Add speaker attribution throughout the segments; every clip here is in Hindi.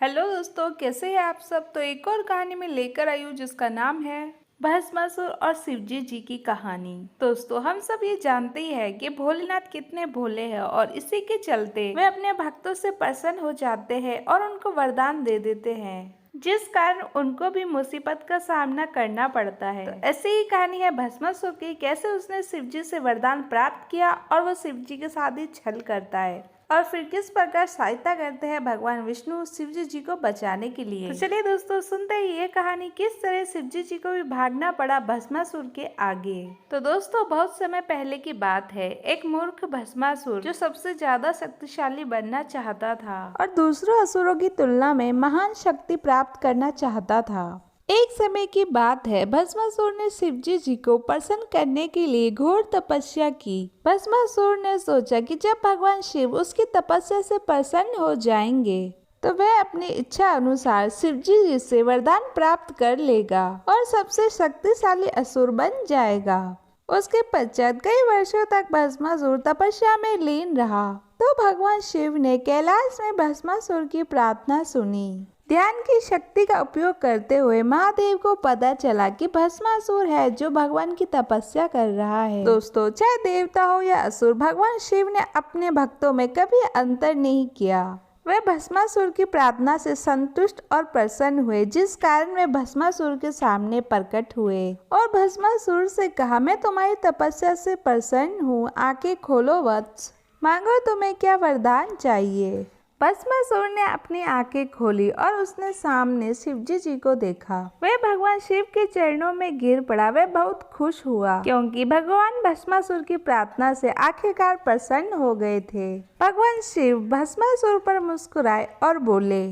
Speaker 1: हेलो दोस्तों, कैसे हैं आप सब। तो एक और कहानी में लेकर आई हूँ जिसका नाम है भस्मासुर और शिवजी जी की कहानी। दोस्तों, हम सब ये जानते ही हैं कि भोलेनाथ कितने भोले हैं और इसी के चलते वे अपने भक्तों से प्रसन्न हो जाते हैं और उनको वरदान दे देते हैं, जिस कारण उनको भी मुसीबत का सामना करना पड़ता है। तो ऐसी ही कहानी है भस्मासुर की, कैसे उसने शिवजी से वरदान प्राप्त किया और वो शिवजी के साथ ही छल करता है और फिर किस प्रकार सहायता करते हैं भगवान विष्णु शिवजी जी को बचाने के लिए। तो चलिए दोस्तों, सुनते हैं ये कहानी किस तरह शिवजी जी को भी भागना पड़ा भस्मासुर के आगे। तो दोस्तों, बहुत समय पहले की बात है। एक मूर्ख भस्मासुर जो सबसे ज्यादा शक्तिशाली बनना चाहता था और दूसरों असुरों की तुलना में महान शक्ति प्राप्त करना चाहता था। एक समय की बात है, भस्मासुर ने शिवजी जी को प्रसन्न करने के लिए घोर तपस्या की। भस्मासुर ने सोचा कि जब भगवान शिव उसकी तपस्या से प्रसन्न हो जाएंगे तो वह अपनी इच्छा अनुसार शिवजी जी से वरदान प्राप्त कर लेगा और सबसे शक्तिशाली असुर बन जाएगा। उसके पश्चात कई वर्षों तक भस्मासुर तपस्या में लीन रहा। तो भगवान शिव ने कैलाश में भस्मासुर की प्रार्थना सुनी। ध्यान की शक्ति का उपयोग करते हुए महादेव को पता चला कि भस्मासुर है जो भगवान की तपस्या कर रहा है। दोस्तों, चाहे देवता हो या असुर, भगवान शिव ने अपने भक्तों में कभी अंतर नहीं किया। वे भस्मासुर की प्रार्थना से संतुष्ट और प्रसन्न हुए, जिस कारण वे भस्मासुर के सामने प्रकट हुए और भस्मासुर से कहा, मैं तुम्हारी तपस्या से प्रसन्न हूँ, आंखें खोलो वत्स, मांगो तुम्हें क्या वरदान चाहिए। भस्मासुर ने अपनी आंखें खोली और उसने सामने शिवजी जी को देखा। वह भगवान शिव के चरणों में गिर पड़ा। वह बहुत खुश हुआ क्योंकि भगवान भस्मासुर की प्रार्थना से आखिरकार प्रसन्न हो गए थे। भगवान शिव भस्मासुर पर मुस्कुराए और बोले,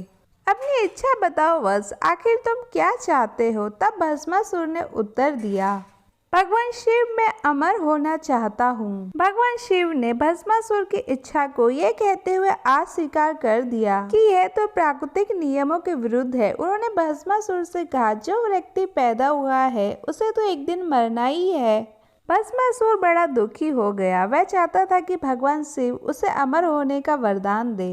Speaker 1: अपनी इच्छा बताओ वत्स, आखिर तुम क्या चाहते हो। तब भस्मासुर ने उत्तर दिया, भगवान शिव, मैं अमर होना चाहता हूँ। भगवान शिव ने भस्मासुर की इच्छा को ये कहते हुए अस्वीकार कर दिया कि यह तो प्राकृतिक नियमों के विरुद्ध है। उन्होंने भस्मासुर से कहा, जो व्यक्ति पैदा हुआ है उसे तो एक दिन मरना ही है। भस्मासुर बड़ा दुखी हो गया। वह चाहता था कि भगवान शिव उसे अमर होने का वरदान दे।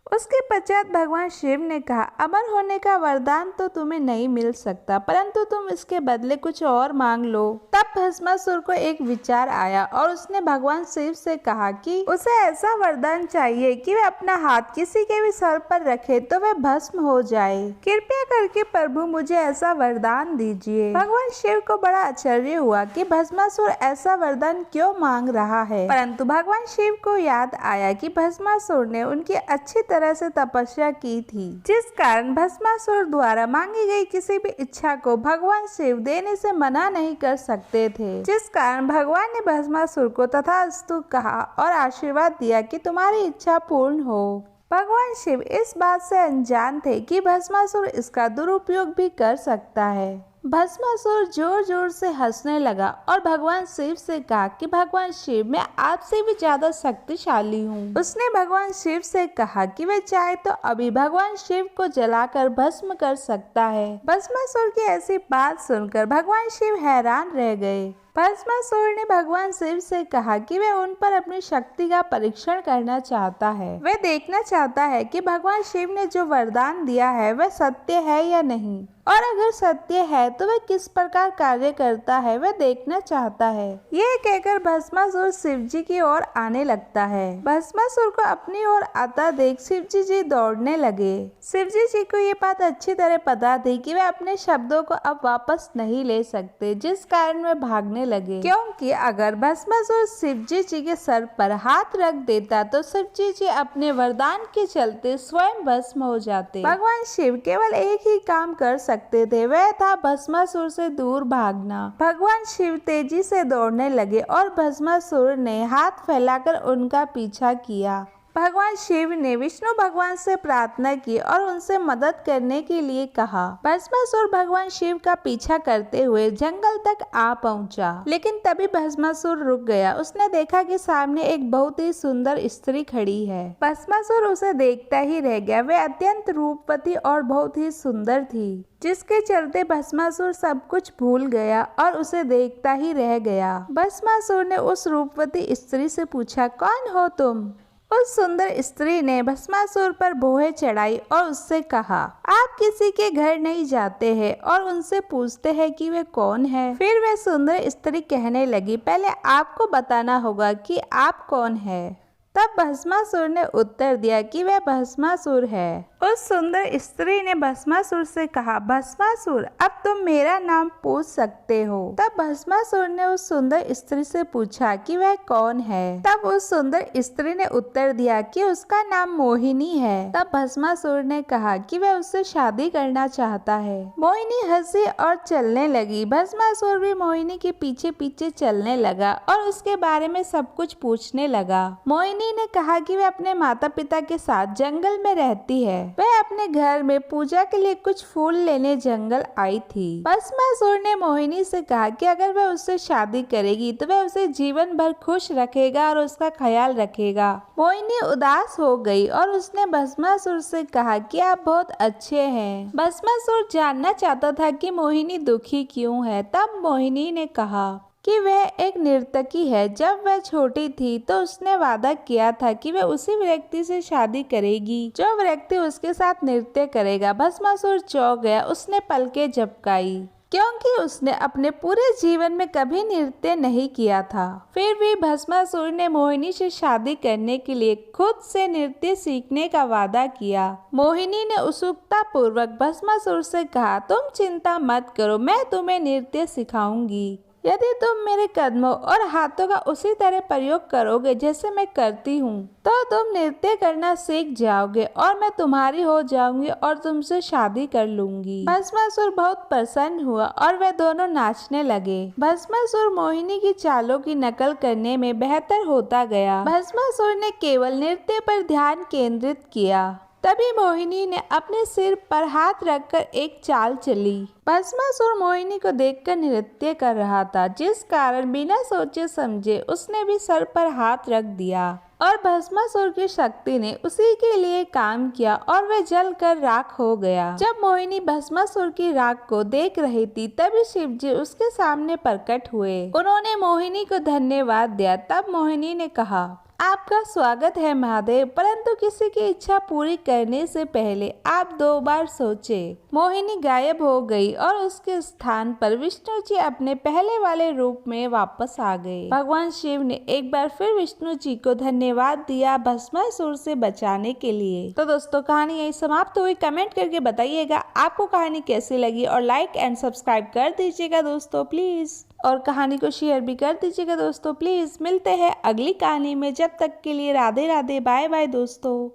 Speaker 1: उसके पश्चात भगवान शिव ने कहा, अमर होने का वरदान तो तुम्हें नहीं मिल सकता, परंतु तुम इसके बदले कुछ और मांग लो। तब भस्मासुर को एक विचार आया और उसने भगवान शिव से कहा कि उसे ऐसा वरदान चाहिए कि वह अपना हाथ किसी के भी सर पर रखे तो वह भस्म हो जाए। कृपया करके प्रभु मुझे ऐसा वरदान दीजिए। भगवान शिव को बड़ा आश्चर्य हुआ कि भस्मासुर ऐसा वरदान क्यों मांग रहा है, परंतु भगवान शिव को याद आया कि भस्मासुर ने उनकी अच्छी तरह से तपस्या की थी, जिस कारण भस्मासुर द्वारा मांगी गई किसी भी इच्छा को भगवान शिव देने से मना नहीं कर सकते थे। जिस कारण भगवान ने भस्मासुर को तथास्तु कहा और आशीर्वाद दिया कि तुम्हारी इच्छा पूर्ण हो। भगवान शिव इस बात से अनजान थे कि भस्मासुर इसका दुरुपयोग भी कर सकता है। भस्मासुर जोर जोर से हंसने लगा और भगवान शिव से कहा कि भगवान शिव, मैं आपसे भी ज्यादा शक्तिशाली हूँ। उसने भगवान शिव से कहा कि वह चाहे तो अभी भगवान शिव को जलाकर भस्म कर सकता है। भस्मासुर की ऐसी बात सुनकर भगवान शिव हैरान रह गए। भस्मासुर ने भगवान शिव से कहा कि वह उन पर अपनी शक्ति का परीक्षण करना चाहता है। वह देखना चाहता है कि भगवान शिव ने जो वरदान दिया है वह सत्य है या नहीं, और अगर सत्य है तो वह किस प्रकार कार्य करता है वह देखना चाहता है। यह कहकर भस्मासुर शिवजी की ओर आने लगता है। भस्मासुर को अपनी ओर आता देख शिवजी जी दौड़ने लगे। शिवजी जी को ये बात अच्छी तरह पता थी कि वे अपने शब्दों को अब वापस नहीं ले सकते, जिस कारण वे भागने लगे, क्योंकि अगर भस्मासुर शिवजी जी के सर पर हाथ रख देता तो शिवजी जी अपने वरदान के चलते स्वयं भस्म हो जाते। भगवान शिव केवल एक ही काम कर सकते थे, वह था भस्मासुर से दूर भागना। भगवान शिव तेजी से दौड़ने लगे और भस्मासुर ने हाथ फैलाकर उनका पीछा किया। भगवान शिव ने विष्णु भगवान से प्रार्थना की और उनसे मदद करने के लिए कहा। भस्मासुर भगवान शिव का पीछा करते हुए जंगल तक आ पहुंचा, लेकिन तभी भस्मासुर रुक गया। उसने देखा कि सामने एक बहुत ही सुंदर स्त्री खड़ी है। भस्मासुर उसे देखता ही रह गया। वह अत्यंत रूपवती और बहुत ही सुंदर थी, जिसके चलते भस्मासुर सब कुछ भूल गया और उसे देखता ही रह गया। भस्मासुर ने उस रूपवती स्त्री से पूछा, कौन हो तुम? उस सुंदर स्त्री ने भस्मासुर पर भौहें चढ़ाई और उससे कहा, आप किसी के घर नहीं जाते हैं और उनसे पूछते हैं कि वे कौन है। फिर वह सुंदर स्त्री कहने लगी, पहले आपको बताना होगा कि आप कौन है। तब भस्मासुर ने उत्तर दिया कि वह भस्मासुर है। उस सुंदर स्त्री ने भस्मासुर से कहा, भस्मासुर, अब तुम मेरा नाम पूछ सकते हो। तब भस्मासुर ने उस सुंदर स्त्री से पूछा कि वह कौन है। तब उस सुंदर स्त्री ने उत्तर दिया कि उसका नाम मोहिनी है। तब भस्मासुर ने कहा कि वह उससे शादी करना चाहता है। मोहिनी हंसी और चलने लगी। भस्मासुर भी मोहिनी के पीछे पीछे चलने लगा और उसके बारे में सब कुछ पूछने लगा। मोहिनी ने कहा कि वह अपने माता पिता के साथ जंगल में रहती है। वह अपने घर में पूजा के लिए कुछ फूल लेने जंगल आई थी। भस्मासुर ने मोहिनी से कहा कि अगर वह उससे शादी करेगी तो वह उसे जीवन भर खुश रखेगा और उसका ख्याल रखेगा। मोहिनी उदास हो गई और उसने भस्मासुर से कहा कि आप बहुत अच्छे हैं। भस्मासुर जानना चाहता था कि मोहिनी दुखी क्यों है। तब मोहिनी ने कहा कि वह एक नर्तकी है। जब वह छोटी थी तो उसने वादा किया था कि वह उसी व्यक्ति से शादी करेगी जो व्यक्ति उसके साथ नृत्य करेगा। भस्मासुर चौंक गया। उसने पलकें झपकाई क्योंकि उसने अपने पूरे जीवन में कभी नृत्य नहीं किया था। फिर भी भस्मासुर ने मोहिनी से शादी करने के लिए खुद से नृत्य सीखने का वादा किया। मोहिनी ने उत्सुकता पूर्वक भस्मासुर से कहा, तुम चिंता मत करो, मैं तुम्हें नृत्य सिखाऊंगी। यदि तुम मेरे कदमों और हाथों का उसी तरह प्रयोग करोगे जैसे मैं करती हूँ तो तुम नृत्य करना सीख जाओगे और मैं तुम्हारी हो जाऊंगी और तुमसे शादी कर लूंगी। भस्मासुर बहुत प्रसन्न हुआ और वे दोनों नाचने लगे। भस्मासुर मोहिनी की चालों की नकल करने में बेहतर होता गया। भस्मासुर ने केवल नृत्य पर ध्यान केंद्रित किया। तभी मोहिनी ने अपने सिर पर हाथ रखकर एक चाल चली। भस्मासुर मोहिनी को देखकर नृत्य कर रहा था, जिस कारण बिना सोचे समझे उसने भी सर पर हाथ रख दिया और भस्मासुर की शक्ति ने उसी के लिए काम किया और वह जलकर राख हो गया। जब मोहिनी भस्मासुर की राख को देख रही थी तभी शिवजी उसके सामने प्रकट हुए। उन्होंने मोहिनी को धन्यवाद दिया। तब मोहिनी ने कहा, आपका स्वागत है महादेव, परंतु किसी की इच्छा पूरी करने से पहले आप 2 बार सोचे। मोहिनी गायब हो गई और उसके स्थान पर विष्णु जी अपने पहले वाले रूप में वापस आ गए। भगवान शिव ने एक बार फिर विष्णु जी को धन्यवाद दिया भस्मासुर से बचाने के लिए। तो दोस्तों, कहानी यही समाप्त हुई। कमेंट करके बताइएगा आपको कहानी कैसी लगी और लाइक एंड सब्सक्राइब कर दीजिएगा दोस्तों प्लीज, और कहानी को शेयर भी कर दीजिएगा दोस्तों प्लीज। मिलते हैं अगली कहानी में, जब तक के लिए राधे राधे, बाय बाय दोस्तों।